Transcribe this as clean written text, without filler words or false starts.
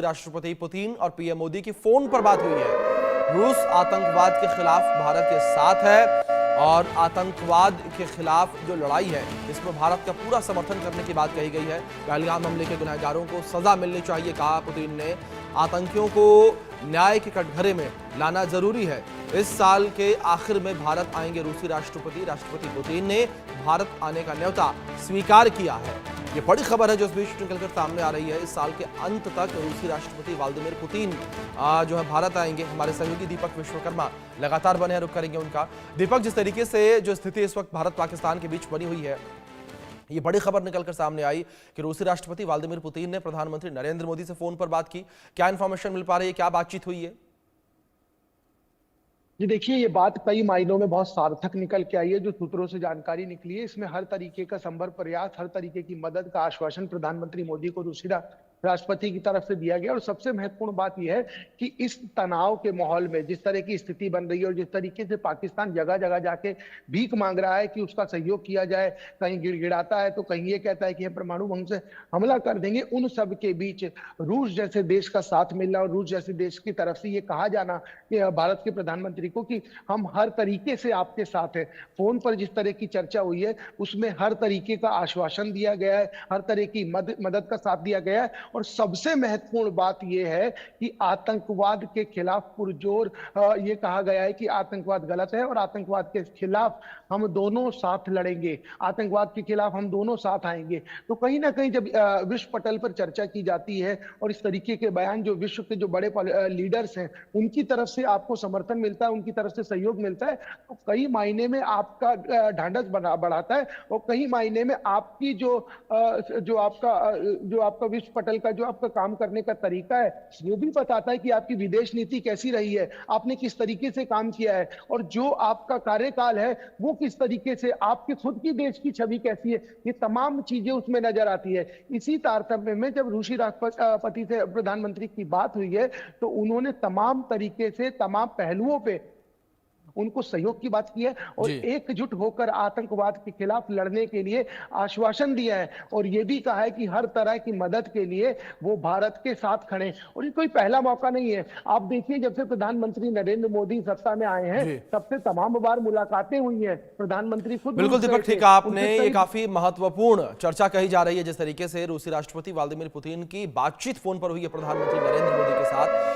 राष्ट्रपति पुतिन और पीएम मोदी की फोन पर बात हुई है। रूस आतंकवाद के खिलाफ भारत के साथ है और आतंकवाद के खिलाफ जो लड़ाई है इसमें भारत का पूरा समर्थन करने की बात कही गई है। पहलगाम हमले के गुनहगारों को सजा मिलनी चाहिए, कहा पुतिन ने। आतंकियों को न्याय के कटघरे में लाना जरूरी है। इस साल के आखिर में भारत आएंगे रूसी राष्ट्रपति पुतिन ने भारत आने का न्योता स्वीकार किया है। ये बड़ी खबर है जो इस बीच निकलकर सामने आ रही है। इस साल के अंत तक रूसी राष्ट्रपति व्लादिमीर पुतिन जो है भारत आएंगे। हमारे सहयोगी दीपक विश्वकर्मा लगातार बने हैं, रुक करेंगे उनका। दीपक, जिस तरीके से जो स्थिति इस वक्त भारत पाकिस्तान के बीच बनी हुई है, ये बड़ी खबर निकलकर सामने आई कि रूसी राष्ट्रपति व्लादिमीर पुतिन ने प्रधानमंत्री नरेंद्र मोदी से फोन पर बात की। क्या इंफॉर्मेशन मिल पा रही है, क्या बातचीत हुई है? जी देखिए, ये बात कई मायनों में बहुत सार्थक निकल के आई है। जो सूत्रों से जानकारी निकली है, इसमें हर तरीके का संभव प्रयास, हर तरीके की मदद का आश्वासन प्रधानमंत्री मोदी को रूसी राष्ट्रपति की तरफ से दिया गया। और सबसे महत्वपूर्ण बात यह है कि इस तनाव के माहौल में जिस तरह की स्थिति बन रही है और जिस तरीके से पाकिस्तान जगह जगह जाके भीख मांग रहा है कि उसका सहयोग किया जाए, कहीं गिड़गिड़ाता है तो कहीं ये कहता है कि हम परमाणु बम से हमला कर देंगे, उन सब के बीच रूस जैसे देश का साथ मिलना और रूस जैसे देश की तरफ से ये कहा जाना कि भारत के प्रधानमंत्री को कि हम हर तरीके से आपके साथ हैं। फोन पर जिस तरह की चर्चा हुई है उसमें हर तरीके का आश्वासन दिया गया है, हर तरह की मदद का साथ दिया गया है। और सबसे महत्वपूर्ण बात यह है कि आतंकवाद के खिलाफ पुरजोर ये कहा गया है कि आतंकवाद गलत है और आतंकवाद के खिलाफ हम दोनों साथ लड़ेंगे, आतंकवाद के खिलाफ हम दोनों साथ आएंगे। तो कहीं ना कहीं जब विश्व पटल पर चर्चा की जाती है और इस तरीके के बयान जो विश्व के जो बड़े लीडर्स हैं उनकी तरफ से आपको समर्थन मिलता है, उनकी तरफ से सहयोग मिलता है, तो कई मायने में आपका ढांढस बढ़ाता है और कई मायने में आपकी जो आपका विश्व पटल का जो आपका काम करने का तरीका है वो भी बताता है कि आपकी विदेश नीति कैसी रही है, आपने किस तरीके से काम किया है और जो आपका कार्यकाल है वो किस तरीके से, आपकी खुद की देश की छवि कैसी है, ये तमाम चीजें उसमें नजर आती है। इसी तारतम्य में जब रूसी राष्ट्रपति से प्रधानमंत्री की बात हुई है तो उन्होंने तमाम तरीके से तमाम पहलुओं पे उनको सहयोग की बात की है और एकजुट होकर आतंकवाद के खिलाफ लड़ने के लिए आश्वासन दिया है और यह भी कहा है कि हर तरह की मदद के लिए वो भारत के साथ खड़े। और ये कोई पहला मौका नहीं है। आप देखिए, जब से प्रधानमंत्री नरेंद्र मोदी सत्ता में आए हैं तब से तमाम बार मुलाकातें हुई हैं। प्रधानमंत्री खुद बिल्कुल दीपक, ठीक आपने, ये काफी महत्वपूर्ण चर्चा कही जा रही है जिस तरीके से रूसी राष्ट्रपति व्लादिमीर पुतिन की बातचीत फोन पर हुई है प्रधानमंत्री नरेंद्र मोदी के साथ।